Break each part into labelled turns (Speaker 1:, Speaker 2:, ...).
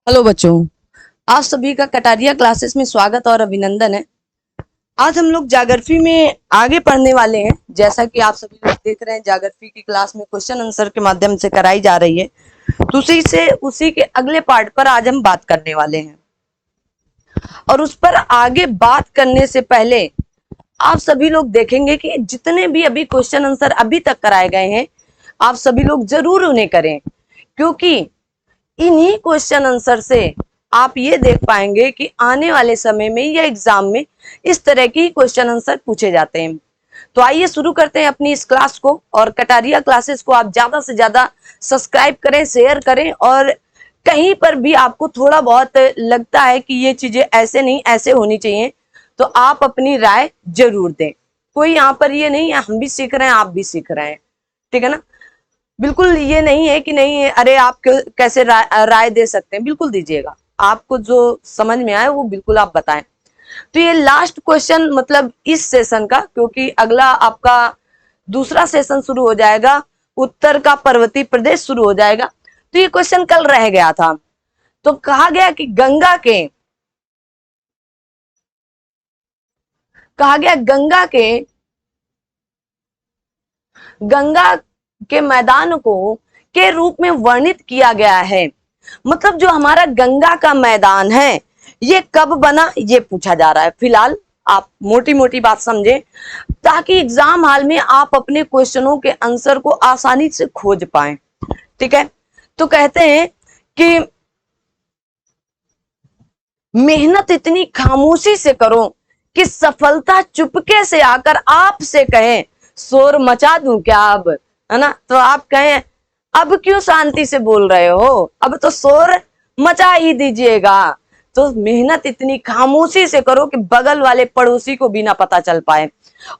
Speaker 1: Hello बच्चों, आप सभी का कटारिया क्लासेस में स्वागत और अभिनंदन है। आज हम लोग ज्योग्राफी में आगे पढ़ने वाले हैं। जैसा कि आप सभी लोग देख रहे हैं, ज्योग्राफी की क्लास में क्वेश्चन आंसर के माध्यम से कराई जा रही है। तो उसी के अगले पार्ट पर आज हम बात करने वाले हैं। और उस पर आगे बात करने से पहले आप सभी लोग देखेंगे कि जितने भी अभी क्वेश्चन आंसर अभी तक कराए गए हैं, आप सभी लोग जरूर उन्हें करें, क्योंकि इन्हीं क्वेश्चन आंसर से आप ये देख पाएंगे कि आने वाले समय में या एग्जाम में इस तरह की क्वेश्चन आंसर पूछे जाते हैं। तो आइए शुरू करते हैं अपनी इस क्लास को। और कटारिया क्लासेस को आप ज्यादा से ज्यादा सब्सक्राइब करें, शेयर करें, और कहीं पर भी आपको थोड़ा बहुत लगता है कि ये चीजें ऐसे नहीं ऐसे होनी चाहिए, तो आप अपनी राय जरूर दें। कोई यहाँ पर ये नहीं है हम भी सीख रहे हैं आप भी सीख रहे हैं, ठीक है ना। बिल्कुल ये नहीं है कि नहीं है, अरे आप कैसे राय दे सकते हैं, बिल्कुल दीजिएगा। आपको जो समझ में आए वो बिल्कुल आप बताएं। तो ये लास्ट क्वेश्चन मतलब इस सेशन का, क्योंकि अगला आपका दूसरा सेशन शुरू हो जाएगा, उत्तर का पर्वतीय प्रदेश शुरू हो जाएगा। तो ये क्वेश्चन कल रह गया था। तो कहा गया कि गंगा के मैदान को के रूप में वर्णित किया गया है। मतलब जो हमारा गंगा का मैदान है ये कब बना, ये पूछा जा रहा है। फिलहाल आप मोटी मोटी बात समझे, ताकि एग्जाम हॉल में आप अपने क्वेश्चनों के आंसर को आसानी से खोज पाए, ठीक है। तो कहते हैं कि मेहनत इतनी खामोशी से करो कि सफलता चुपके से आकर आपसे कहे शोर मचा दूं क्या अब, है ना। तो आप कहें अब क्यों शांति से बोल रहे हो, अब तो शोर मचा ही दीजिएगा। तो मेहनत इतनी खामोशी से करो कि बगल वाले पड़ोसी को भी ना पता चल पाए।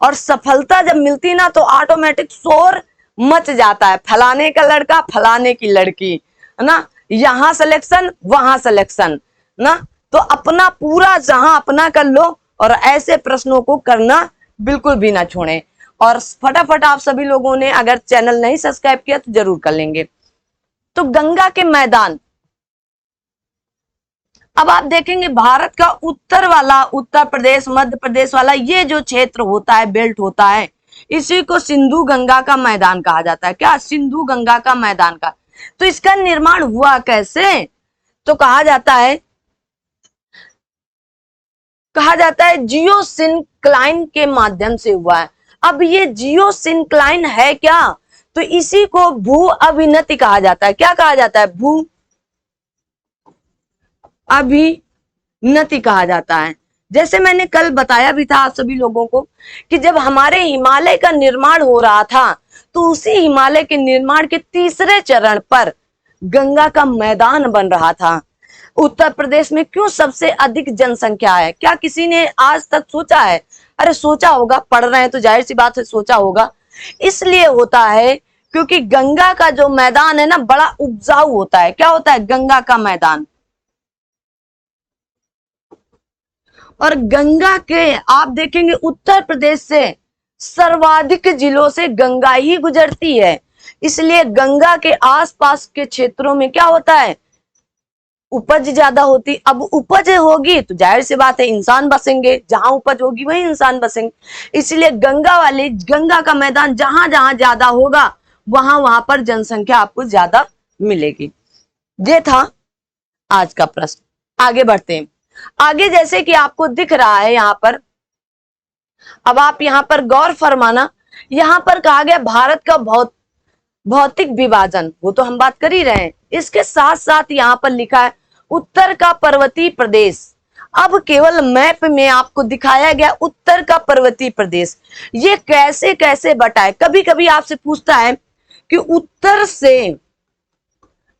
Speaker 1: और सफलता जब मिलती ना तो ऑटोमेटिक शोर मच जाता है, फलाने का लड़का फलाने की लड़की, है ना, यहां सिलेक्शन वहां सिलेक्शन ना। तो अपना पूरा जहां अपना कर लो, और ऐसे प्रश्नों को करना बिल्कुल भी ना छोड़ें। और फटाफट आप सभी लोगों ने अगर चैनल नहीं सब्सक्राइब किया तो जरूर कर लेंगे। तो गंगा के मैदान, अब आप देखेंगे भारत का उत्तर वाला, उत्तर प्रदेश मध्य प्रदेश वाला ये जो क्षेत्र होता है, बेल्ट होता है, इसी को सिंधु गंगा का मैदान कहा जाता है। क्या, सिंधु गंगा का मैदान का। तो इसका निर्माण हुआ कैसे, तो कहा जाता है जियोसिंक्लाइन के माध्यम से हुआ है। अब ये जियोसिंक्लाइन है क्या, तो इसी को भू अभिनति कहा जाता है। क्या कहा जाता है, भू अभिनति कहा जाता है। जैसे मैंने कल बताया भी था आप सभी लोगों को कि जब हमारे हिमालय का निर्माण हो रहा था, तो उसी हिमालय के निर्माण के तीसरे चरण पर गंगा का मैदान बन रहा था। उत्तर प्रदेश में क्यों सबसे अधिक जनसंख्या है, क्या किसी ने आज तक सोचा है। अरे सोचा होगा, पढ़ रहे हैं तो जाहिर सी बात है सोचा होगा। इसलिए होता है क्योंकि गंगा का जो मैदान है ना बड़ा उपजाऊ होता है। क्या होता है, गंगा का मैदान। और गंगा के आप देखेंगे उत्तर प्रदेश से सर्वाधिक जिलों से गंगा ही गुजरती है। इसलिए गंगा के आसपास के क्षेत्रों में क्या होता है, उपज ज्यादा होती। अब उपज होगी तो जाहिर सी बात है इंसान बसेंगे, जहां उपज होगी वहीं इंसान बसेंगे। इसलिए गंगा का मैदान जहां जहां ज्यादा होगा वहां वहां पर जनसंख्या आपको ज्यादा मिलेगी। ये था आज का प्रश्न। आगे बढ़ते हैं। आगे जैसे कि आपको दिख रहा है यहां पर, अब आप यहां पर गौर फरमाना, यहां पर कहा गया भारत का भौतिक विभाजन, वो तो हम बात कर ही रहे हैं। इसके साथ साथ यहां पर लिखा है उत्तर का पर्वतीय प्रदेश। अब केवल मैप में आपको दिखाया गया उत्तर का पर्वतीय प्रदेश, ये कैसे कैसे बटा है। कभी कभी आपसे पूछता है कि उत्तर से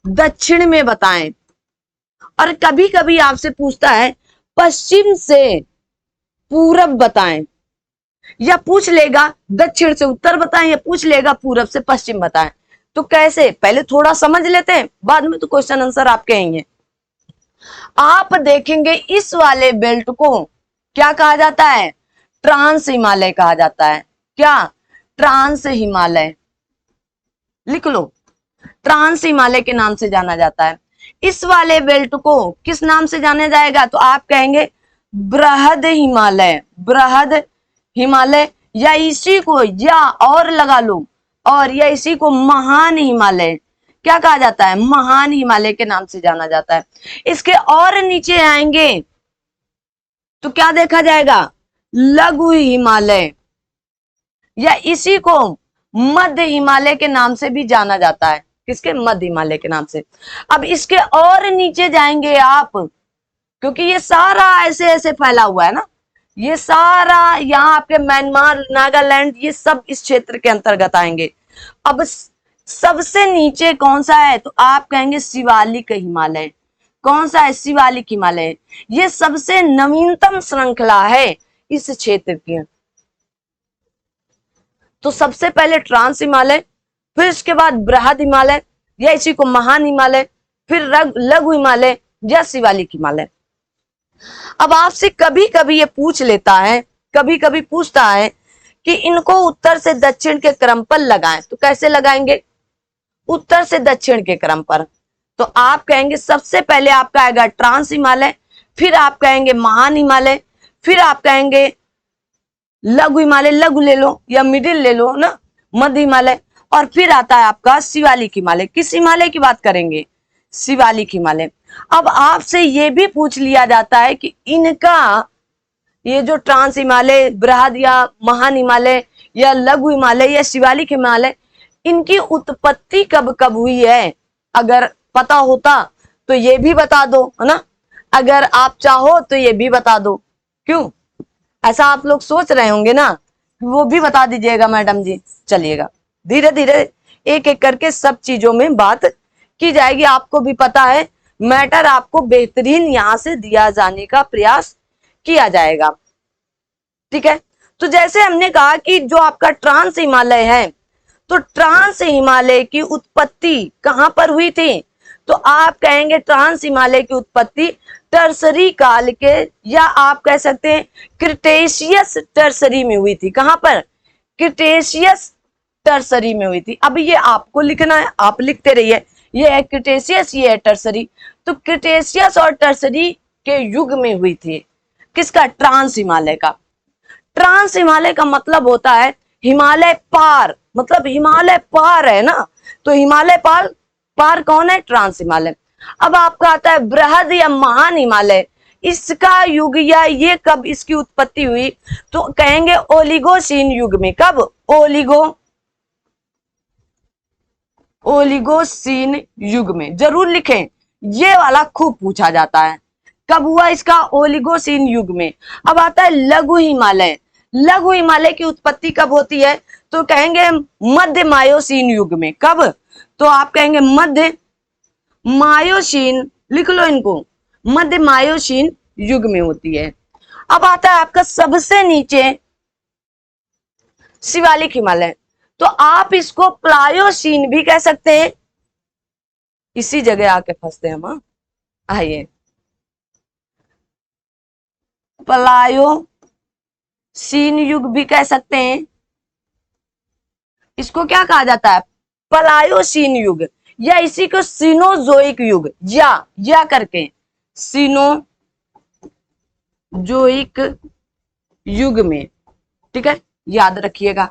Speaker 1: दक्षिण में बताएं, और कभी कभी आपसे पूछता है पश्चिम से पूरब बताएं, या पूछ लेगा दक्षिण से उत्तर बताएं, या पूछ लेगा पूरब से पश्चिम बताएं। तो कैसे, पहले थोड़ा समझ लेते हैं, बाद में तो क्वेश्चन आंसर आप कहेंगे। आप देखेंगे इस वाले बेल्ट को क्या कहा जाता है, ट्रांस हिमालय कहा जाता है। क्या, ट्रांस हिमालय, लिख लो, ट्रांस हिमालय के नाम से जाना जाता है। इस वाले बेल्ट को किस नाम से जाना जाएगा? तो आप कहेंगे बृहद हिमालय, बृहद हिमालय, या इसी को या और लगा लो, और या इसी को महान हिमालय क्या कहा जाता है? महान हिमालय के नाम से जाना जाता है। इसके और नीचे आएंगे तो क्या देखा जाएगा? लघु हिमालय, या इसी को मध्य हिमालय के नाम से भी जाना जाता है। किसके? मध्य हिमालय के नाम से। अब इसके और नीचे जाएंगे आप, क्योंकि ये सारा ऐसे ऐसे फैला हुआ है ना, ये सारा यहाँ आपके म्यांमार, नागालैंड, ये सब इस क्षेत्र के अंतर्गत आएंगे। अब सबसे नीचे कौन सा है? तो आप कहेंगे शिवालिक हिमालय। कौन सा है? शिवालिक हिमालय। ये सबसे नवीनतम श्रृंखला है इस क्षेत्र की। तो सबसे पहले ट्रांस हिमालय, फिर इसके बाद बृहद हिमालय, या इसी को महान हिमालय, फिर लघु हिमालय या शिवालिक हिमालय। अब आपसे कभी कभी ये पूछ लेता है, कभी कभी पूछता है कि इनको उत्तर से दक्षिण के क्रम पर लगाएं, तो कैसे लगाएंगे? उत्तर से दक्षिण के क्रम पर। तो आप कहेंगे सबसे पहले आपका आएगा ट्रांस हिमालय, फिर आप कहेंगे महान हिमालय, फिर आप कहेंगे लघु हिमालय, लघु ले लो या मिडिल ले लो ना, मध्य हिमालय, और फिर आता है आपका शिवालिक हिमालय। किस हिमालय की बात करेंगे? शिवालिक हिमालय। अब आपसे ये भी पूछ लिया जाता है कि इनका ये जो ट्रांस हिमालय, बृहद या महान हिमालय या लघु हिमालय या शिवालिक हिमालय, इनकी उत्पत्ति कब कब हुई है? अगर पता होता तो ये भी बता दो, है ना। अगर आप चाहो तो ये भी बता दो। क्यों ऐसा आप लोग सोच रहे होंगे ना, वो भी बता दीजिएगा मैडम जी। चलिएगा धीरे धीरे एक एक करके सब चीजों में बात की जाएगी। आपको भी पता है मैटर आपको बेहतरीन यहां से दिया जाने का प्रयास किया जाएगा, ठीक है। तो जैसे हमने कहा कि जो आपका ट्रांस हिमालय है, तो ट्रांस हिमालय की उत्पत्ति कहां पर हुई थी? तो आप कहेंगे ट्रांस हिमालय की उत्पत्ति टर्सरी काल के, या आप कह सकते हैं क्रिटेशियस टर्सरी में हुई थी। कहां पर? क्रिटेशियस टर्सरी में हुई थी। अब ये आपको लिखना है, आप लिखते रहिए। ये है क्रिटेशियस, ये है टर्सरी। तो क्रिटेशियस और टर्सरी के युग में हुई थी। किसका? ट्रांस हिमालय का। ट्रांस हिमालय का मतलब होता है हिमालय पार, मतलब हिमालय पार है ना, तो हिमालय पार पार कौन है? ट्रांस हिमालय। अब आपका आता है बृहद या महान हिमालय, इसका युग या ये कब इसकी उत्पत्ति हुई? तो कहेंगे ओलिगोसीन युग में। कब? ओलिगोसीन युग में। जरूर लिखें, ये वाला खूब पूछा जाता है। कब हुआ इसका? ओलिगोसीन युग में। अब आता है लघु हिमालय। लघु हिमालय की उत्पत्ति कब होती है? तो कहेंगे मध्य मायोसीन युग में। कब? तो आप कहेंगे मध्य मायोसीन, लिख लो इनको, मध्य मायोसीन युग में होती है। अब आता है आपका सबसे नीचे शिवालिक हिमालय, तो आप इसको प्लायोसीन भी कह सकते हैं। इसी जगह आके फंसते हैं हम। आइए, प्लायोसीन युग भी कह सकते हैं। इसको क्या कहा जाता है? प्लायोसीन युग, या इसी को सीनोजोइक युग, या करके सीनोजोइक युग में, ठीक है, याद रखिएगा।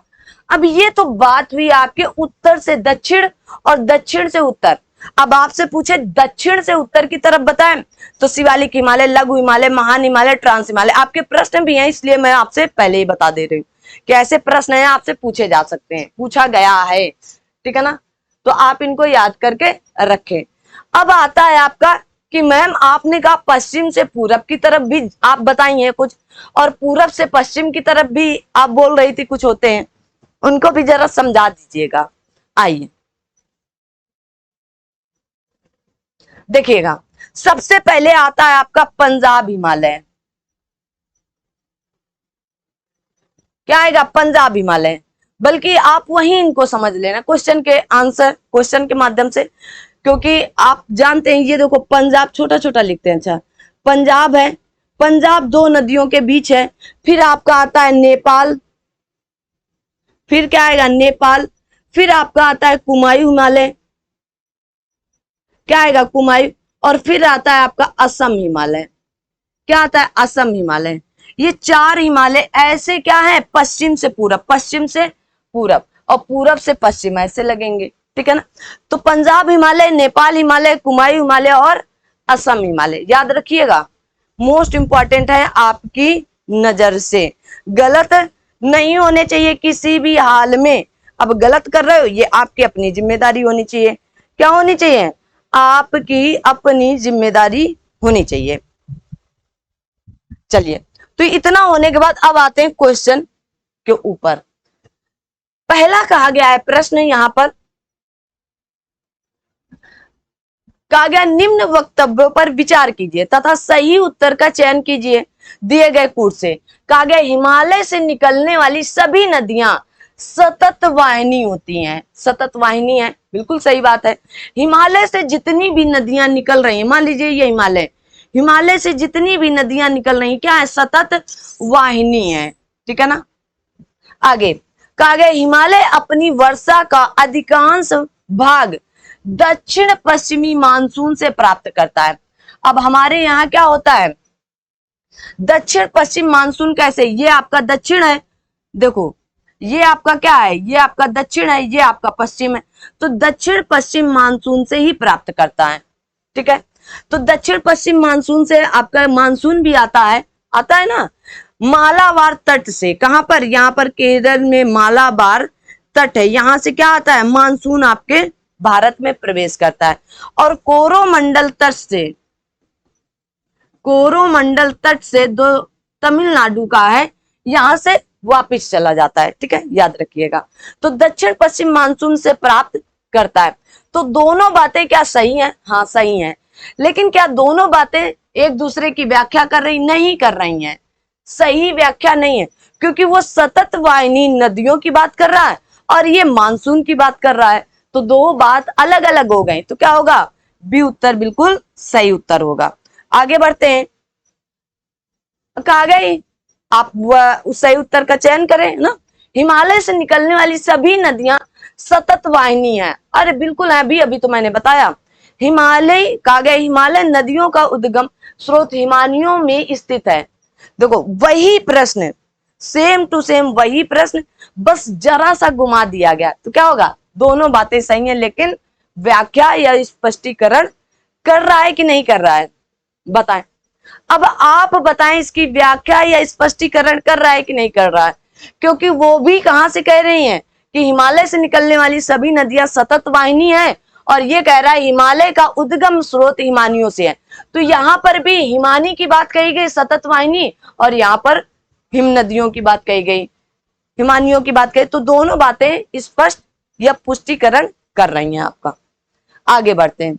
Speaker 1: अब ये तो बात हुई आपके उत्तर से दक्षिण और दक्षिण से उत्तर। अब आपसे पूछे दक्षिण से उत्तर की तरफ बताएं, तो शिवालिक हिमालय, लघु हिमालय, महान हिमालय, ट्रांस हिमालय। आपके प्रश्न भी हैं, इसलिए मैं आपसे पहले ही बता दे रही हूँ कि ऐसे प्रश्न हैं, आपसे पूछे जा सकते हैं, पूछा गया है, ठीक है ना। तो आप इनको याद करके रखें। अब आता है आपका कि मैम आपने कहा पश्चिम से पूरब की तरफ भी आप बताइए कुछ, और पूरब से पश्चिम की तरफ भी आप बोल रही थी कुछ होते हैं, उनको भी जरा समझा दीजिएगा। आइए देखिएगा, सबसे पहले आता है आपका पंजाब हिमालय। क्या आएगा? पंजाब हिमालय। बल्कि आप वहीं इनको समझ लेना क्वेश्चन के आंसर, क्वेश्चन के माध्यम से, क्योंकि आप जानते हैं ये देखो पंजाब छोटा छोटा लिखते हैं। अच्छा, पंजाब है, पंजाब दो नदियों के बीच है। फिर आपका आता है नेपाल, फिर क्या आएगा? नेपाल। फिर आपका आता है कुमायूं हिमालय। क्या आएगा? कुमायूं। और फिर आता है आपका असम हिमालय। क्या आता है? असम हिमालय। ये 4 हिमालय ऐसे क्या है? पश्चिम से पूरब, पश्चिम से पूरब और पूरब से पश्चिम ऐसे लगेंगे, ठीक है ना। तो पंजाब हिमालय, नेपाल हिमालय, कुमायूं हिमालय और असम हिमालय, याद रखिएगा, मोस्ट इंपॉर्टेंट है आपकी नजर से। गलत नहीं होने चाहिए किसी भी हाल में। अब गलत कर रहे हो, ये आपकी अपनी जिम्मेदारी होनी चाहिए। क्या होनी चाहिए? आपकी अपनी जिम्मेदारी होनी चाहिए। चलिए, तो इतना होने के बाद अब आते हैं क्वेश्चन के ऊपर। पहला कहा गया है प्रश्न यहां पर, कहा गया निम्न वक्तव्यों पर विचार कीजिए तथा सही उत्तर का चयन कीजिए दिए गए कूट से। कहा गया हिमालय से निकलने वाली सभी नदियां सतत वाहिनी होती हैं। सतत वाहिनी है, बिल्कुल सही बात है। हिमालय से जितनी भी नदियां निकल रही हैं, मान लीजिए ये हिमालय, हिमालय से जितनी भी नदियां निकल रही हैं क्या है? सतत वाहिनी है, ठीक है ना। आगे कहा गया हिमालय अपनी वर्षा का अधिकांश भाग दक्षिण पश्चिमी मानसून से प्राप्त करता है। अब हमारे यहाँ क्या होता है? दक्षिण पश्चिम मानसून कैसे? ये आपका दक्षिण है, देखो ये आपका क्या है? ये आपका दक्षिण है, ये आपका पश्चिम है। तो दक्षिण पश्चिम मानसून से ही प्राप्त करता है, ठीक है। तो दक्षिण पश्चिम मानसून से आपका मानसून भी आता है ना, मालाबार तट से। कहां पर? यहां पर केरल में मालाबार तट है, यहां से क्या आता है? मानसून आपके भारत में प्रवेश करता है। और कोरोमंडल तट से, कोरोमंडल तट से दो तमिलनाडु का है, यहां से वापिस चला जाता है, ठीक है, याद रखिएगा। तो दक्षिण पश्चिम मानसून से प्राप्त करता है। तो दोनों बातें क्या सही हैं? हाँ सही हैं। लेकिन क्या दोनों बातें एक दूसरे की व्याख्या कर रही? नहीं कर रही हैं, सही व्याख्या नहीं है, क्योंकि वो सतत वाहिनी नदियों की बात कर रहा है और ये मानसून की बात कर रहा है। तो दो बात अलग अलग हो गई, तो क्या होगा? बी उत्तर बिल्कुल सही उत्तर होगा। आगे बढ़ते हैं, कहा गई आप उस सही उत्तर का चयन करें ना। हिमालय से निकलने वाली सभी नदियां सतत वाहिनी है। अरे बिल्कुल है, अभी तो मैंने बताया। हिमालय कहा गया हिमालय नदियों का उद्गम स्रोत हिमालयों में स्थित है। देखो वही प्रश्न, सेम टू सेम वही प्रश्न, बस जरा सा घुमा दिया गया। तो क्या होगा? दोनों बातें सही हैं, लेकिन व्याख्या या स्पष्टीकरण कर रहा है कि नहीं कर रहा है? बताएं। अब आप बताएं इसकी व्याख्या या स्पष्टीकरण कर रहा है कि नहीं कर रहा है, क्योंकि वो भी कहां से कह रही हैं कि हिमालय से निकलने वाली सभी नदियां सतत वाहिनी है, और ये कह रहा है हिमालय का उद्गम स्रोत हिमानियों से है। तो यहां पर भी हिमानी की बात कही गई, सतत वाहिनी, और यहां पर हिम नदियों की बात कही गई, हिमानियों की बात कही। तो दोनों बातें स्पष्ट या पुष्टिकरण कर रही हैं आपका। आगे बढ़ते हैं,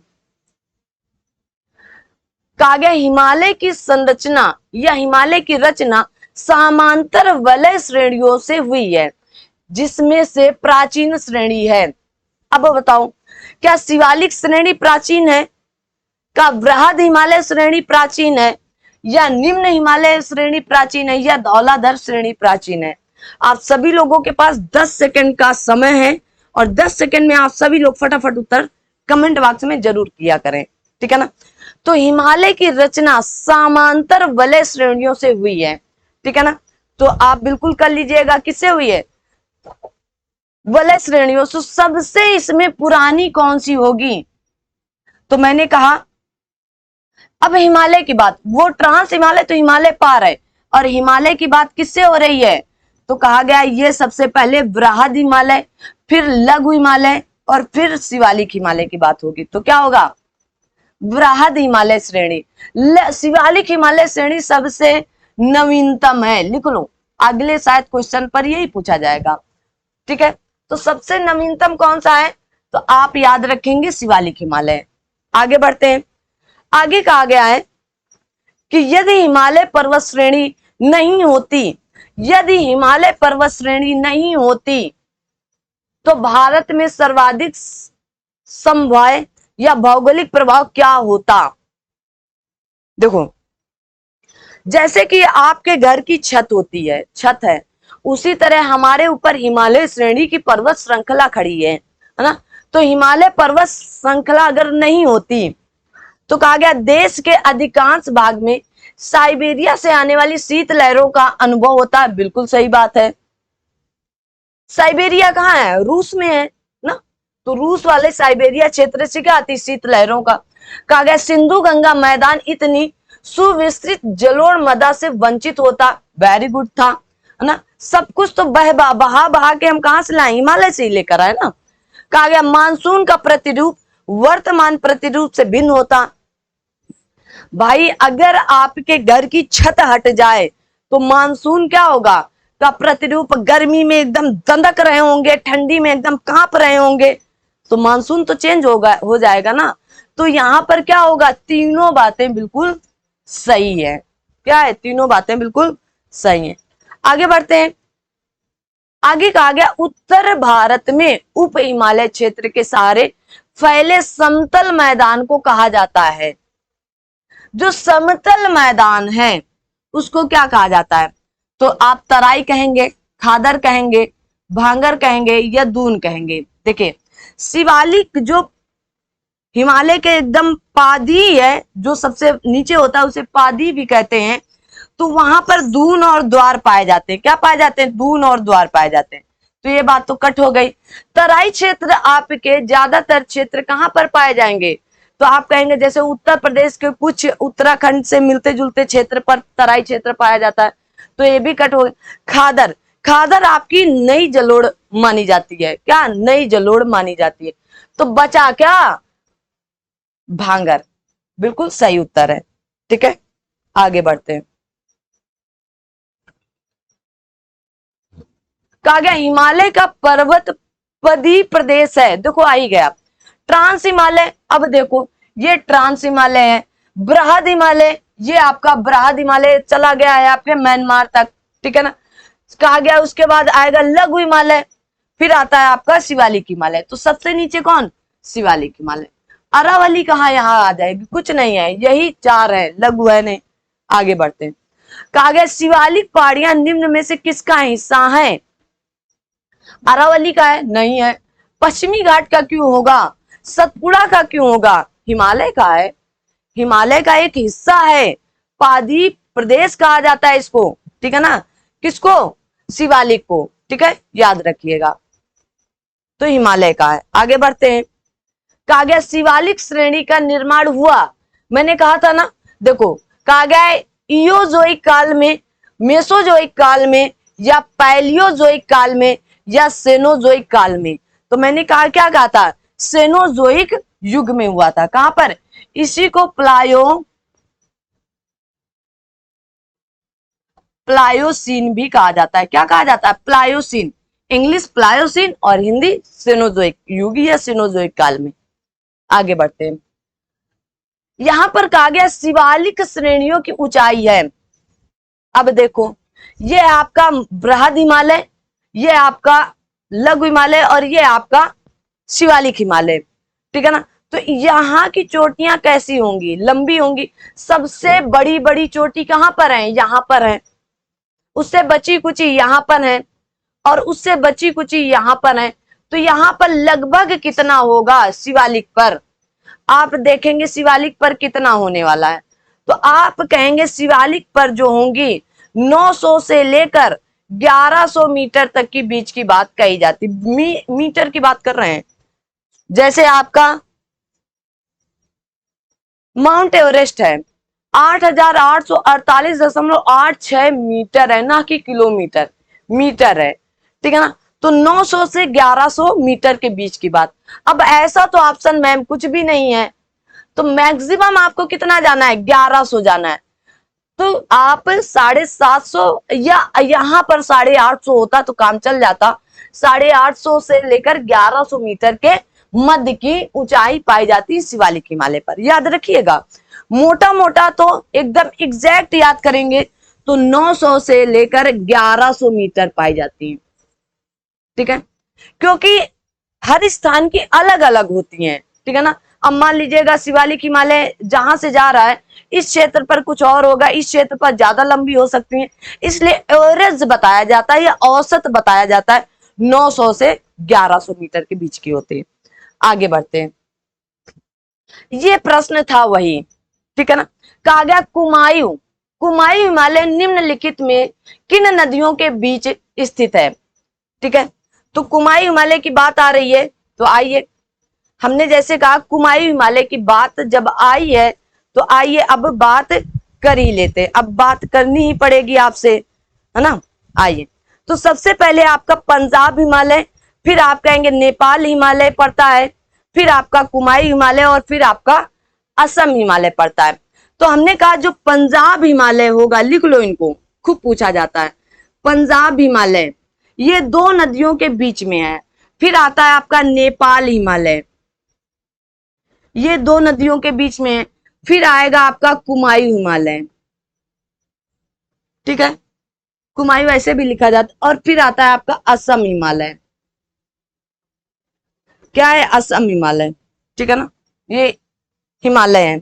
Speaker 1: कहा गया हिमालय की संरचना या हिमालय की रचना समांतर वलय श्रेणियों से हुई है, जिसमें से प्राचीन श्रेणी है। अब बताओ, क्या शिवालिक श्रेणी प्राचीन है? क्या वृहद हिमालय श्रेणी प्राचीन है? या निम्न हिमालय श्रेणी प्राचीन है? या धौलाधर श्रेणी प्राचीन है? आप सभी लोगों के पास 10 सेकंड का समय है, और 10 सेकंड में आप सभी लोग फटाफट उत्तर कमेंट बॉक्स में जरूर किया करें, ठीक है ना। तो हिमालय की रचना समांतर वलय श्रेणियों से हुई है, ठीक है ना। तो आप बिल्कुल कर लीजिएगा, किससे हुई है? वलय श्रेणियों से। सबसे इसमें पुरानी कौन सी होगी? तो मैंने कहा अब हिमालय की बात, वो ट्रांस हिमालय तो हिमालय पार है, और हिमालय की बात किससे हो रही है? तो कहा गया ये सबसे पहले वृहद हिमालय, फिर लघु हिमालय, और फिर शिवालिक हिमालय की बात होगी। तो क्या होगा? वृहद हिमालय श्रेणी। शिवालिक हिमालय श्रेणी सबसे नवीनतम है, लिख लो, अगले शायद क्वेश्चन पर यही पूछा जाएगा, ठीक है। तो सबसे नवीनतम कौन सा है? तो आप याद रखेंगे शिवालिक हिमालय। आगे बढ़ते हैं, आगे कहा गया है कि यदि हिमालय पर्वत श्रेणी नहीं होती, यदि हिमालय पर्वत श्रेणी नहीं होती तो भारत में सर्वाधिक समवाय या भौगोलिक प्रभाव क्या होता? देखो, जैसे कि आपके घर की छत होती है, छत है, उसी तरह हमारे ऊपर हिमालय श्रेणी की पर्वत श्रृंखला खड़ी है ना। तो हिमालय पर्वत श्रृंखला अगर नहीं होती तो कहा गया देश के अधिकांश भाग में साइबेरिया से आने वाली शीत लहरों का अनुभव होता है। बिल्कुल सही बात है। साइबेरिया कहाँ है? रूस में है ना, तो रूस वाले साइबेरिया क्षेत्र से क्या आती शीत लहरों का। कहा गया सिंधु गंगा मैदान इतनी सुविस्तृत जलोढ़ मृदा से वंचित होता। वेरी गुड था, है ना। सब कुछ तो बहा बहा के हम कहां से लाए? हिमालय से ही लेकर आए ना। कहा गया मानसून का प्रतिरूप वर्तमान प्रतिरूप से भिन्न होता। भाई अगर आपके घर की छत हट जाए तो मानसून क्या होगा? का प्रतिरूप गर्मी में एकदम दंदक रहे होंगे, ठंडी में एकदम कांप रहे होंगे, तो मानसून तो चेंज हो जाएगा ना। तो यहां पर क्या होगा? तीनों बातें बिल्कुल सही है। क्या है? तीनों बातें बिल्कुल सही है। आगे बढ़ते हैं। आगे कहा गया उत्तर भारत में उप हिमालय क्षेत्र के सहारे फैले समतल मैदान को कहा जाता है। जो समतल मैदान है उसको क्या कहा जाता है? तो आप तराई कहेंगे, खादर कहेंगे, भांगर कहेंगे या दून कहेंगे। देखिए शिवालिक जो हिमालय के एकदम पादी है, जो सबसे नीचे होता है उसे पादी भी कहते हैं, तो वहां पर दून और द्वार पाए जाते हैं। क्या पाए जाते हैं? दून और द्वार पाए जाते हैं। तो ये बात तो कट हो गई। तराई क्षेत्र आपके ज्यादातर क्षेत्र कहां पर पाए जाएंगे? तो आप कहेंगे जैसे उत्तर प्रदेश के कुछ उत्तराखंड से मिलते जुलते क्षेत्र पर तराई क्षेत्र पाया जाता है, तो ये भी कट हो गई। खादर, खादर आपकी नई जलोढ़ मानी जाती है। क्या? नई जलोढ़ मानी जाती है। तो बचा क्या? भांगर। बिल्कुल सही उत्तर है। ठीक है, आगे बढ़ते हैं। कहा गया हिमालय का पर्वत पदी प्रदेश है। देखो आ ही गया ट्रांस हिमालय। अब देखो ये ट्रांस हिमालय है, बृहद हिमालय, ये आपका बृहद हिमालय चला गया है आपके म्यांमार तक। ठीक है ना। कहा गया उसके बाद आएगा लघु हिमालय, फिर आता है आपका शिवालिक हिमालय। तो सबसे नीचे कौन? शिवालिक हिमालय। अरावली कहाँ यहाँ आ जाएगी? कुछ नहीं है, यही चार है, लघु है नहीं। आगे बढ़ते हैं। कहा गया शिवालिक पहाड़ियां निम्न में से किसका हिस्सा है? अरावली का है? नहीं है। पश्चिमी घाट का क्यों होगा? सतपुड़ा का क्यों होगा? हिमालय का है, हिमालय का एक हिस्सा है, पादी प्रदेश कहा जाता है इसको। ठीक है ना। किसको? शिवालिक को। ठीक है, याद रखिएगा। तो हिमालय का है। आगे बढ़ते हैं। कहा गया शिवालिक श्रेणी का निर्माण हुआ। मैंने कहा था ना, देखो कहा गया इयोजोइक काल में, मेसोजोइक काल में, या पैलियोजोइक काल में, या सेनोजोइक काल में। तो मैंने कहा क्या कहा था? सेनोजोइक युग में हुआ था। कहां पर? इसी को प्लायोसीन भी कहा जाता है। क्या कहा जाता है? प्लायोसीन। इंग्लिश प्लायोसीन और हिंदी सेनोजोइक युग या सेनोजोइक काल में। आगे बढ़ते हैं। यहां पर कहा गया शिवालिक श्रेणियों की ऊंचाई है। अब देखो ये आपका बृहद हिमालय, ये आपका लघु हिमालय और ये आपका शिवालिक हिमालय। ठीक है ना। तो यहाँ की चोटियां कैसी होंगी? लंबी होंगी। सबसे बड़ी बड़ी चोटी कहां पर है? यहां पर है। उससे बची कुची यहां पर है, और उससे बची कुची यहां पर है। तो यहां पर लगभग कितना होगा शिवालिक पर? आप देखेंगे शिवालिक पर कितना होने वाला है, तो आप कहेंगे शिवालिक पर जो होंगी 900 से लेकर 1100 मीटर तक की बीच की बात कही जाती। मीटर की बात कर रहे हैं। जैसे आपका माउंट एवरेस्ट है 8848.86 मीटर है, ना कि किलोमीटर, मीटर है। ठीक है ना। तो 900 से 1100 मीटर के बीच की बात। अब ऐसा तो ऑप्शन मैम कुछ भी नहीं है, तो मैक्सिमम आपको कितना जाना है? 1100 जाना है। तो आप 750 या यहाँ पर 850 होता तो काम चल जाता। 850 से लेकर 1100 मीटर के मध्य की ऊंचाई पाई जाती है शिवालिक हिमालय पर। याद रखिएगा, मोटा मोटा तो एकदम एग्जैक्ट याद करेंगे तो 900 से लेकर 1100 मीटर पाई जाती है। ठीक है, क्योंकि हर स्थान की अलग अलग होती हैं। ठीक है ना। अब मान लीजिएगा शिवालिक हिमालय जहां से जा रहा है इस क्षेत्र पर कुछ और होगा, इस क्षेत्र पर ज्यादा लंबी हो सकती है, इसलिए एवरेज बताया जाता है या औसत बताया जाता है 900 से 1100 मीटर के बीच की होती है। आगे बढ़ते हैं। ये प्रश्न था वही, ठीक है ना। कहा गया कुमायूं, कुमायूं हिमालय निम्नलिखित में किन नदियों के बीच स्थित है, ठीक है। तो कुमायूं हिमालय की बात आ रही है, तो आइए हमने जैसे कहा कुमायूं हिमालय की बात जब आई है, तो आइए अब बात कर ही लेते, अब बात करनी ही पड़ेगी आपसे, है ना। आइए, तो सबसे पहले आपका पंजाब हिमालय, फिर आप कहेंगे नेपाल हिमालय पड़ता है, फिर आपका कुमायूं हिमालय और फिर आपका असम हिमालय पड़ता है। तो हमने कहा जो पंजाब हिमालय होगा, लिख लो इनको, खूब पूछा जाता है। पंजाब हिमालय ये दो नदियों के बीच में है। फिर आता है आपका नेपाल हिमालय, ये दो नदियों के बीच में है। फिर आएगा आपका कुमायूं हिमालय, ठीक है, कुमायूं ऐसे भी लिखा जाता है। और फिर आता है आपका असम हिमालय, क्या है, असम हिमालय, ठीक है ना, ये हिमालय है।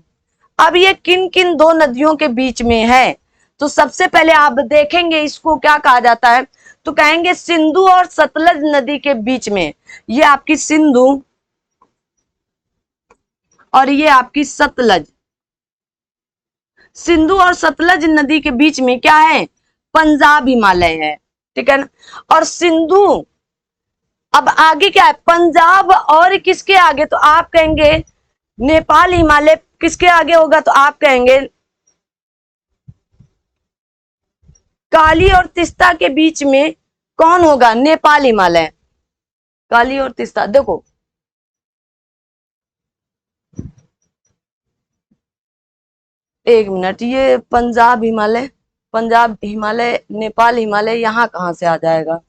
Speaker 1: अब ये किन किन दो नदियों के बीच में है, तो सबसे पहले आप देखेंगे इसको क्या कहा जाता है, तो कहेंगे सिंधु और सतलज नदी के बीच में, ये आपकी सिंधु और ये आपकी सतलज, सिंधु और सतलज नदी के बीच में क्या है, पंजाब हिमालय है, ठीक है ना। और सिंधु अब आगे क्या है, पंजाब और किसके आगे, तो आप कहेंगे नेपाल हिमालय किसके आगे होगा, तो आप कहेंगे काली और तीस्ता के बीच में कौन होगा, नेपाल हिमालय, काली और तीस्ता। देखो एक मिनट, ये पंजाब हिमालय, पंजाब हिमालय, नेपाल हिमालय यहां कहां से आ जाएगा,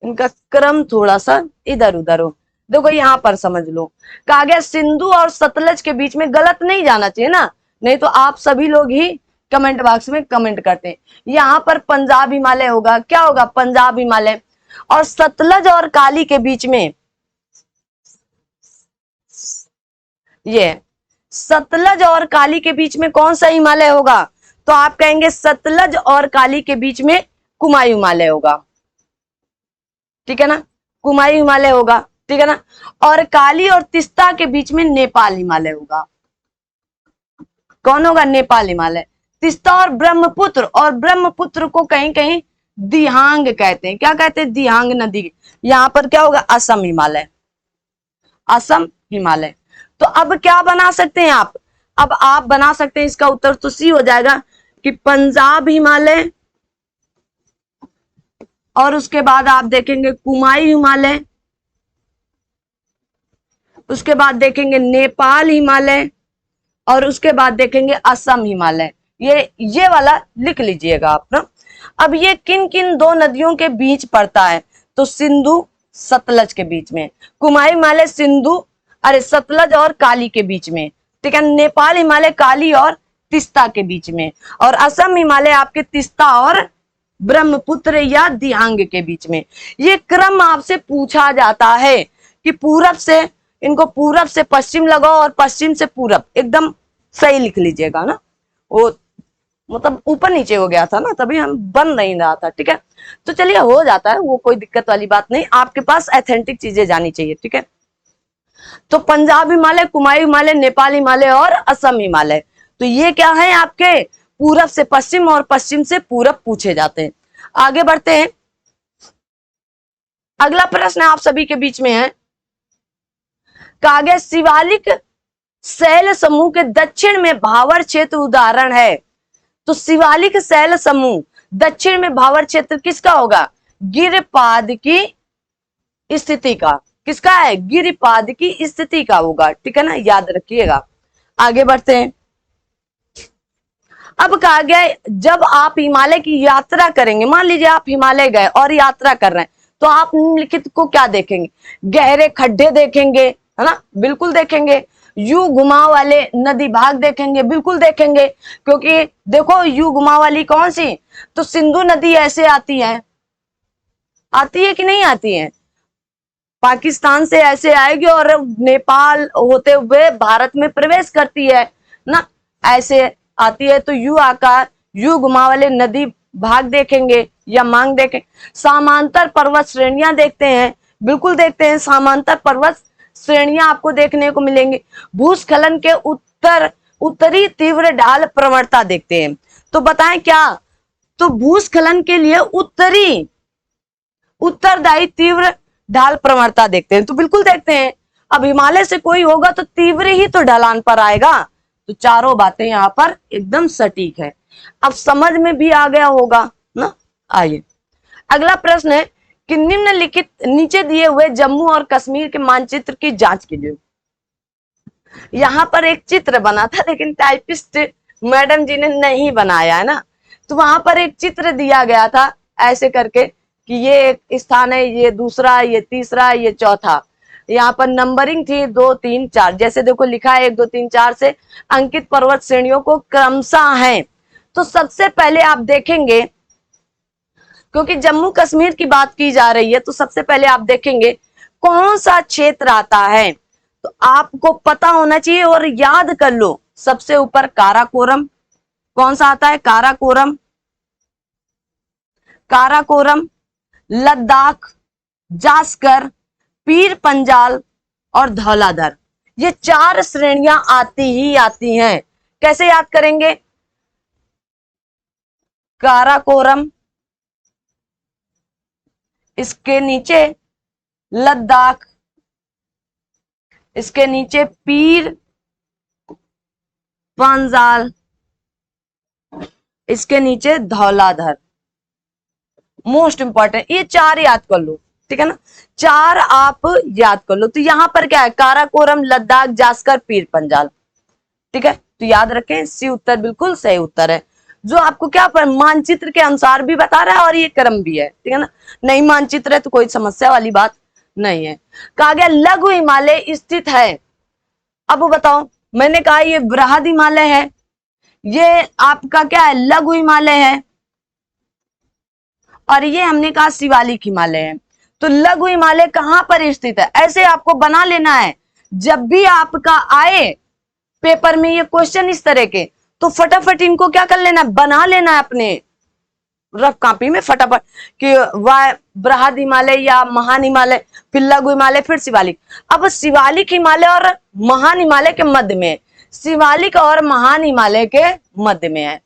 Speaker 1: इनका क्रम थोड़ा सा इधर उधर हो। देखो यहां पर समझ लो, कहा गया सिंधु और सतलज के बीच में, गलत नहीं जाना चाहिए ना, नहीं तो आप सभी लोग ही कमेंट बॉक्स में कमेंट करते हैं। यहां पर पंजाब हिमालय होगा, क्या होगा, पंजाब हिमालय। और सतलज और काली के बीच में, ये सतलज और काली के बीच में कौन सा हिमालय होगा, तो आप कहेंगे सतलज और काली के बीच में कुमायूं हिमालय होगा, ठीक है ना, कुमायूं हिमालय होगा, ठीक है ना। और काली और तीस्ता के बीच में नेपाल हिमालय होगा, कौन होगा, नेपाल हिमालय। तीस्ता और ब्रह्मपुत्र, और ब्रह्मपुत्र को कहीं कहीं दिहांग कहते हैं, क्या कहते हैं, दिहांग नदी, यहां पर क्या होगा, असम हिमालय, असम हिमालय। तो अब क्या बना सकते हैं आप, अब आप बना सकते हैं, इसका उत्तर तो सी हो जाएगा कि पंजाब हिमालय, और उसके बाद आप देखेंगे कुमायूं हिमालय, उसके बाद देखेंगे नेपाल हिमालय, और उसके बाद देखेंगे असम हिमालय। ये वाला लिख लीजिएगा आप ना। अब ये किन किन दो नदियों के बीच पड़ता है, तो सिंधु सतलज के बीच में, कुमायूं हिमालय सिंधु अरे सतलज और काली के बीच में, ठीक है। नेपाल हिमालय काली और तीस्ता के बीच में, और असम हिमालय आपके तीस्ता और ब्रह्मपुत्र या दिहांग के बीच में। ये क्रम आपसे पूछा जाता है कि पूरब से, इनको पूरब से पश्चिम लगाओ और पश्चिम से पूरब, एकदम सही लिख लीजिएगा ना, वो मतलब ऊपर नीचे हो गया था ना, तभी हम बन नहीं रहा था, ठीक है। तो चलिए हो जाता है, वो कोई दिक्कत वाली बात नहीं, आपके पास ऑथेंटिक चीजें जानी चाहिए, ठीक है। तो पंजाब हिमालय, कुमायूं हिमालय, नेपाल हिमालय और असम हिमालय, तो ये क्या है आपके पूरब से पश्चिम और पश्चिम से पूरब पूछे जाते हैं। आगे बढ़ते हैं, अगला प्रश्न आप सभी के बीच में है, कहा गया शिवालिक शैल समूह के दक्षिण में भावर क्षेत्र उदाहरण है। तो शिवालिक शैल समूह दक्षिण में भावर क्षेत्र किसका होगा, गिरिपाद की स्थिति का, किसका है, गिरिपाद की स्थिति का होगा, ठीक है ना, याद रखिएगा। आगे बढ़ते हैं, अब कहा गया जब आप हिमालय की यात्रा करेंगे, मान लीजिए आप हिमालय गए और यात्रा कर रहे हैं, तो आप निम्नलिखित को क्या देखेंगे, गहरे खड्डे देखेंगे, है ना, बिल्कुल देखेंगे। यू घुमाव वाले नदी भाग देखेंगे, बिल्कुल देखेंगे, क्योंकि देखो यू घुमाव वाली कौन सी, तो सिंधु नदी ऐसे आती है, आती है कि नहीं आती है, पाकिस्तान से ऐसे आएगी और नेपाल होते हुए भारत में प्रवेश करती है ना, ऐसे आती है। तो यू आकार, यू घुमाव वाले नदी भाग देखेंगे या मांग देखें। समांतर पर्वत श्रेणियां देखते हैं, बिल्कुल देखते हैं, समांतर पर्वत श्रेणियां आपको देखने को मिलेंगी। भूस्खलन के उत्तरी तीव्र ढाल प्रवणता देखते हैं। तो बताएं क्या, तो भूस्खलन के लिए उत्तरदायी तीव्र ढाल प्रवणता देखते हैं, तो बिल्कुल देखते हैं। अब हिमालय से कोई होगा तो तीव्र ही तो ढलान पर आएगा। तो चारों बातें यहाँ पर एकदम सटीक है। अब समझ में भी आ गया होगा ना। आइए अगला प्रश्न है कि निम्नलिखित नीचे दिए हुए जम्मू और कश्मीर के मानचित्र की जांच कीजिए। यहां पर एक चित्र बना था लेकिन टाइपिस्ट मैडम जी ने नहीं बनाया है ना। तो वहां पर एक चित्र दिया गया था ऐसे करके कि ये एक स्थान है, ये दूसरा, ये तीसरा, ये चौथा। यहाँ पर नंबरिंग थी 2 3 4, जैसे देखो लिखा है 1 2 3 4 से अंकित पर्वत श्रेणियों को क्रमशः है। तो सबसे पहले आप देखेंगे, क्योंकि जम्मू कश्मीर की बात की जा रही है, तो सबसे पहले आप देखेंगे कौन सा क्षेत्र आता है। तो आपको पता होना चाहिए और याद कर लो। सबसे ऊपर काराकोरम, कौन सा आता है, काराकोरम, काराकोरम, लद्दाख, जास्कर, पीर पंजाल और धौलाधर। ये 4 श्रेणियां आती ही आती हैं। कैसे याद करेंगे, काराकोरम, इसके नीचे लद्दाख, इसके नीचे पीर पंजाल, इसके नीचे धौलाधर। मोस्ट इंपॉर्टेंट, ये 4 याद कर लो, ठीक है ना। 4 आप याद कर लो। तो यहां पर क्या है, काराकोरम, लद्दाख, जास्कर, पीर पंजाल, ठीक है। तो याद रखें, सी उत्तर बिल्कुल सही उत्तर है, जो आपको क्या पर मानचित्र के अनुसार भी बता रहा है और ये क्रम भी है, ठीक है ना। नहीं मानचित्र है तो कोई समस्या वाली बात नहीं है। कहा गया लघु हिमालय स्थित है। अब बताओ, मैंने कहा ये बृहद हिमालय है, ये आपका क्या है, लघु हिमालय है, और ये हमने कहा शिवालिक हिमालय है। तो लघु हिमालय कहां पर स्थित है, ऐसे आपको बना लेना है। जब भी आपका आए पेपर में ये क्वेश्चन इस तरह के, तो फटाफट इनको क्या कर लेना है, बना लेना है अपने रफ कॉपी में फटाफट, कि वह बृहद हिमालय या महान हिमालय, फिर लघु हिमालय, फिर शिवालिक। अब शिवालिक हिमालय और महान हिमालय के मध्य में, शिवालिक और महान हिमालय के मध्य में है।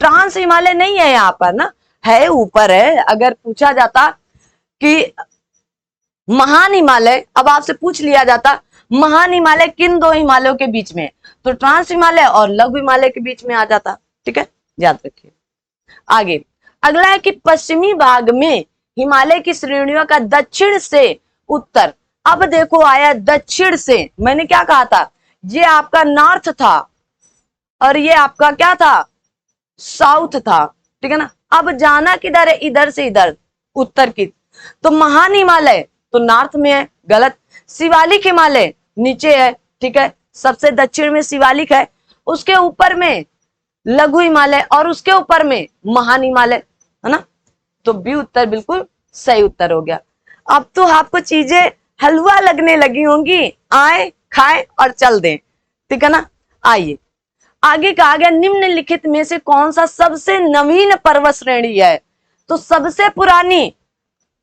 Speaker 1: ट्रांस हिमालय नहीं है यहाँ पर ना, है ऊपर है। अगर पूछा जाता कि महान हिमालय, अब आपसे पूछ लिया जाता महान हिमालय किन 2 हिमालयों के बीच में, तो ट्रांस हिमालय और लघु हिमालय के बीच में आ जाता, ठीक है, याद रखिए। आगे अगला है कि पश्चिमी भाग में हिमालय की श्रेणियों का दक्षिण से उत्तर। अब देखो आया दक्षिण से, मैंने क्या कहा था, ये आपका नॉर्थ था और ये आपका क्या था, साउथ था, ठीक है ना। अब जाना किधर है, इधर से इधर, उत्तर की। तो महान हिमालय तो नॉर्थ में है, गलत। शिवालिक हिमालय नीचे है, ठीक है, सबसे दक्षिण में शिवालिक है, उसके ऊपर में लघु हिमालय और उसके ऊपर में महान हिमालय, है ना। तो बी उत्तर बिल्कुल सही उत्तर हो गया। अब तो आपको चीजें हलवा लगने लगी होंगी, आए खाएं और चल दें, ठीक है ना। आइए आगे कहा गया निम्नलिखित में से कौन सा सबसे नवीन पर्वत श्रेणी है। तो सबसे पुरानी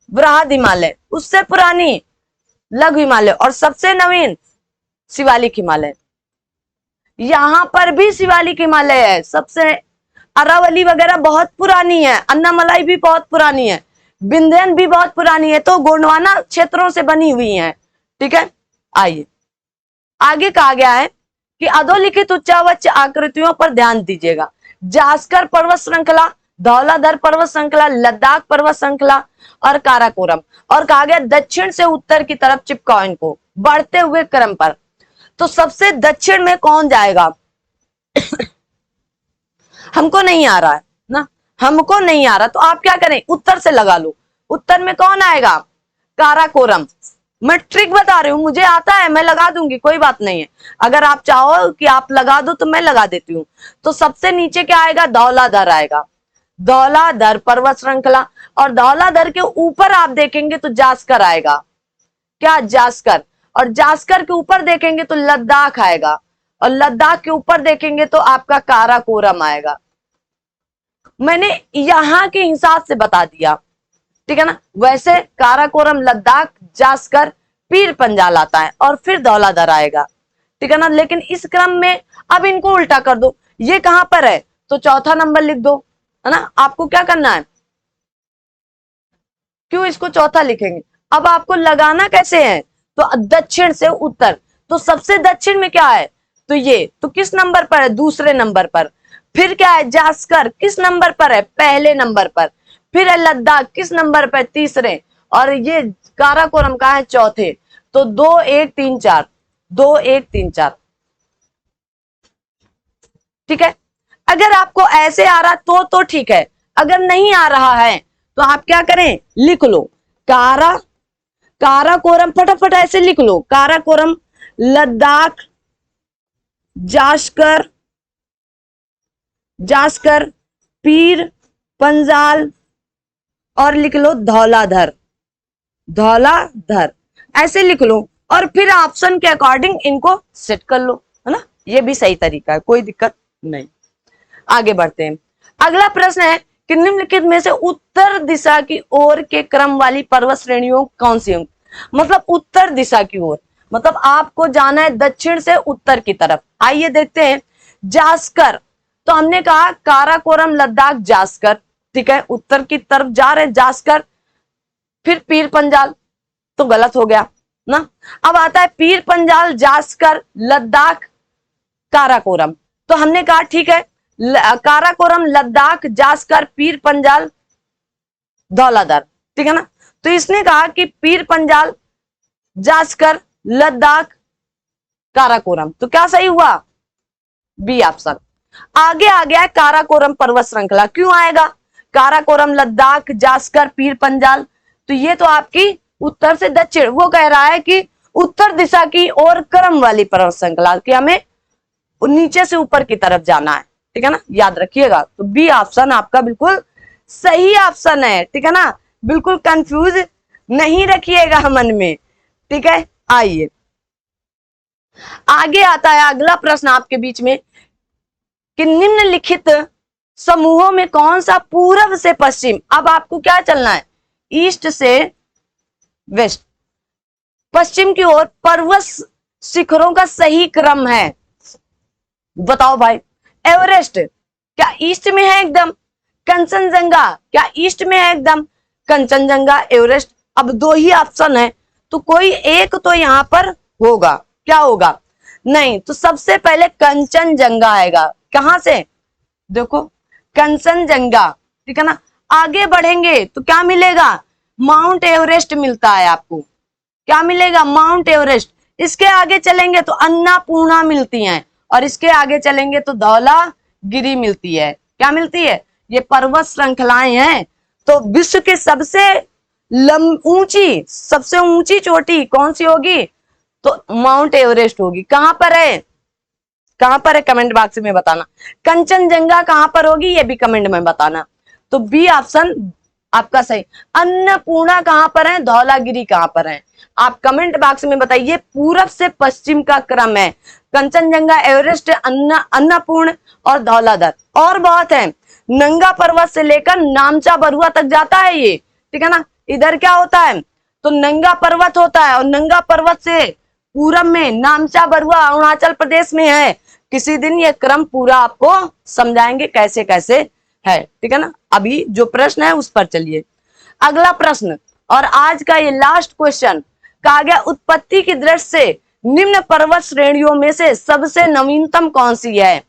Speaker 1: बृहद हिमालय, उससे पुरानी लघु हिमालय और सबसे नवीन शिवालिक हिमालय। यहां पर भी शिवालिक हिमालय है सबसे। अरावली वगैरह बहुत पुरानी है, अन्नामलाई भी बहुत पुरानी है, विंध्यन भी बहुत पुरानी है, तो गोंडवाना क्षेत्रों से बनी हुई है, ठीक है। आइए आगे कहा गया है कि अधोलिखित उच्चावच आकृतियों पर ध्यान दीजिएगा। जास्कर पर्वत श्रृंखला, धौलाधर पर्वत श्रृंखला, लद्दाख पर्वत श्रृंखला और काराकोरम। और कहा गया दक्षिण से उत्तर की तरफ चिपकाओ इनको बढ़ते हुए क्रम पर। तो सबसे दक्षिण में कौन जाएगा हमको नहीं आ रहा है ना, हमको नहीं आ रहा, तो आप क्या करें, उत्तर से लगा लो। उत्तर में कौन आएगा, काराकोरम। मैं ट्रिक बता रही हूं, मुझे आता है, मैं लगा दूंगी, कोई बात नहीं है। अगर आप चाहो कि आप लगा दो तो मैं लगा देती हूँ। तो सबसे नीचे क्या आएगा, धौलाधर आएगा, धौलाधर पर्वत श्रृंखला। और धौलाधर के ऊपर आप देखेंगे तो जास्कर आएगा, क्या, जास्कर। और जास्कर के ऊपर देखेंगे तो लद्दाख आएगा, और लद्दाख के ऊपर देखेंगे तो आपका काराकोरम आएगा। मैंने यहां के हिसाब से बता दिया, ठीक है ना। वैसे काराकोरम, लद्दाख, जास्कर, पीर पंजाल आता है और फिर धौलाधर आएगा, ठीक है ना। लेकिन इस क्रम में अब इनको उल्टा कर दो, ये कहां पर है तो चौथा नंबर लिख दो, है ना। आपको क्या करना है, क्यों इसको चौथा लिखेंगे, अब आपको लगाना कैसे है, तो दक्षिण से उत्तर, तो सबसे दक्षिण में क्या है तो ये, तो किस नंबर पर है, दूसरे नंबर पर। फिर क्या है, जास्कर किस नंबर पर है, पहले नंबर पर। फिर है लद्दाख किस नंबर पर, तीसरे। और ये काराकोरम कहाँ है, चौथे। तो 2 1 3 4, 2 1 3 4, ठीक है। अगर आपको ऐसे आ रहा तो ठीक है, अगर नहीं आ रहा है तो आप क्या करें, लिख लो काराकोरम, फटाफट ऐसे लिख लो, काराकोरम, लद्दाख, जास्कर, पीर पंजाल, और लिख लो धौलाधर, ऐसे लिख लो। और फिर ऑप्शन के अकॉर्डिंग इनको सेट कर लो, है ना। ये भी सही तरीका है, कोई दिक्कत नहीं। आगे बढ़ते हैं। अगला प्रश्न है कि निम्नलिखित में से उत्तर दिशा की ओर के क्रम वाली पर्वत श्रेणियों कौन सी होंगी। मतलब उत्तर दिशा की ओर, मतलब आपको जाना है दक्षिण से उत्तर की तरफ। आइए देखते हैं। जास्कर, तो हमने कहा काराकोरम, लद्दाख, जास्कर, ठीक है, उत्तर की तरफ जा रहे जास्कर। फिर पीर पंजाल, तो गलत हो गया ना। अब आता है पीर पंजाल, जास्कर, लद्दाख, काराकोरम। तो हमने कहा ठीक है, काराकोरम, लद्दाख, जास्कर, पीर पंजाल, धौलाधर, ठीक है ना। तो इसने कहा कि पीर पंजाल, जास्कर, लद्दाख, काराकोरम, तो क्या सही हुआ, बी ऑप्शन। आगे आ गया काराकोरम पर्वत श्रृंखला, क्यों आएगा, काराकोरम, लद्दाख, जास्कर, पीर पंजाल, तो ये तो आपकी उत्तर से दक्षिण, वो कह रहा है कि उत्तर दिशा की ओर क्रम वाली पर्वत श्रृंखला कि हमें नीचे से ऊपर की तरफ जाना है, ठीक है ना, याद रखिएगा। तो बी ऑप्शन आपका बिल्कुल सही ऑप्शन है, ठीक है ना। बिल्कुल कंफ्यूज नहीं रखिएगा मन में, ठीक है। आइए आगे आता है अगला प्रश्न आपके बीच में कि निम्नलिखित समूहों में कौन सा पूर्व से पश्चिम, अब आपको क्या चलना है, ईस्ट से वेस्ट, पश्चिम की ओर पर्वत शिखरों का सही क्रम है। बताओ भाई, एवरेस्ट क्या ईस्ट में है एकदम, कंचनजंगा क्या ईस्ट में है एकदम, कंचनजंगा, एवरेस्ट। अब 2 ही ऑप्शन है, तो कोई एक तो यहां पर होगा, क्या होगा, नहीं तो सबसे पहले कंचनजंगा आएगा। कहां से, देखो कंचनजंगा, ठीक है ना। आगे बढ़ेंगे तो क्या मिलेगा, माउंट एवरेस्ट मिलता है आपको, क्या मिलेगा, माउंट एवरेस्ट। इसके आगे चलेंगे तो अन्नपूर्णा मिलती हैं, और इसके आगे चलेंगे तो धौलागिरी मिलती है। क्या मिलती है, ये पर्वत श्रृंखलाएं हैं। तो विश्व के सबसे ऊंची चोटी कौन सी होगी, तो माउंट एवरेस्ट होगी। कहां पर है, कमेंट बॉक्स में बताना। कंचनजंगा कहां पर होगी, ये भी कमेंट में बताना। तो बी ऑप्शन आपका सही। अन्नपूर्णा कहां पर है, धौलागिरी कहां पर है, आप कमेंट बॉक्स में बताइए। पूरब से पश्चिम का क्रम है, कंचनजंगा, एवरेस्ट, अन्नपूर्ण और धौलाधर। और बहुत है, नंगा पर्वत से लेकर नामचा बरुआ तक जाता है ये, ठीक है ना। इधर क्या होता है, तो नंगा पर्वत होता है, और नंगा पर्वत से पूरब में नामचा बरुआ अरुणाचल प्रदेश में है। किसी दिन ये क्रम पूरा आपको समझाएंगे कैसे कैसे है, ठीक है ना। अभी जो प्रश्न है उस पर चलिए। अगला प्रश्न और आज का ये लास्ट क्वेश्चन, कहा गया उत्पत्ति की दृष्टि से निम्न पर्वत श्रेणियों में से सबसे नवीनतम कौन सी है।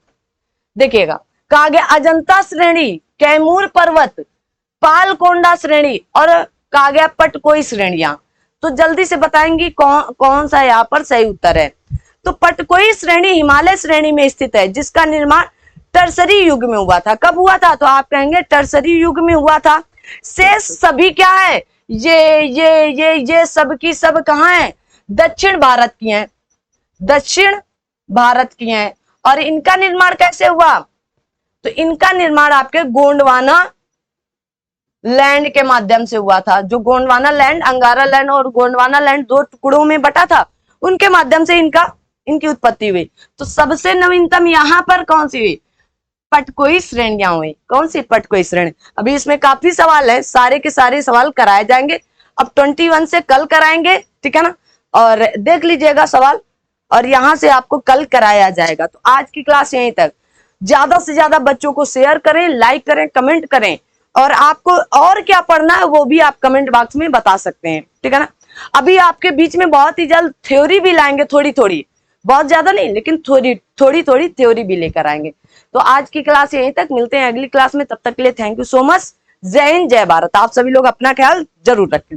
Speaker 1: देखिएगा, कहा गया अजंता श्रेणी, कैमूर पर्वत, पालकोंडा श्रेणी, और कहा गया पटकोई श्रेणियां। तो जल्दी से बताएंगी कौन सा यहाँ पर सही उत्तर है। तो पटकोई श्रेणी हिमालय श्रेणी में स्थित है, जिसका निर्माण टर्सरी युग में हुआ था। कब हुआ था, तो आप कहेंगे टर्सरी युग में हुआ था। शेष सभी क्या है, ये सब की सब कहाँ है, दक्षिण भारत की हैं, दक्षिण भारत की हैं। और इनका निर्माण कैसे हुआ, तो इनका निर्माण आपके गोंडवाना लैंड के माध्यम से हुआ था। जो गोंडवाना लैंड, अंगारा लैंड और गोंडवाना लैंड 2 टुकड़ों में बटा था, उनके माध्यम से इनकी उत्पत्ति हुई। तो सबसे नवीनतम यहां पर कौन सी हुई, पटकोई श्रेणियां हुई। कौन सी, पटकोई श्रेणी। अभी इसमें काफी सवाल है, सारे के सारे सवाल कराए जाएंगे। अब 21 से कल कराएंगे, ठीक है ना। और देख लीजिएगा सवाल, और यहाँ से आपको कल कराया जाएगा। तो आज की क्लास यहीं तक। ज्यादा से ज्यादा बच्चों को शेयर करें, लाइक करें, कमेंट करें, और आपको और क्या पढ़ना है वो भी आप कमेंट बॉक्स में बता सकते हैं, ठीक है ना। अभी आपके बीच में बहुत ही जल्द थ्योरी भी लाएंगे, थोड़ी थोड़ी, बहुत ज्यादा नहीं लेकिन थोड़ी थोड़ी थ्योरी भी लेकर आएंगे। तो आज की क्लास यहीं तक, मिलते हैं अगली क्लास में, तब तक के लिए थैंक यू सो मच। जय हिंद, जय भारत। आप सभी लोग अपना ख्याल जरूर रखें।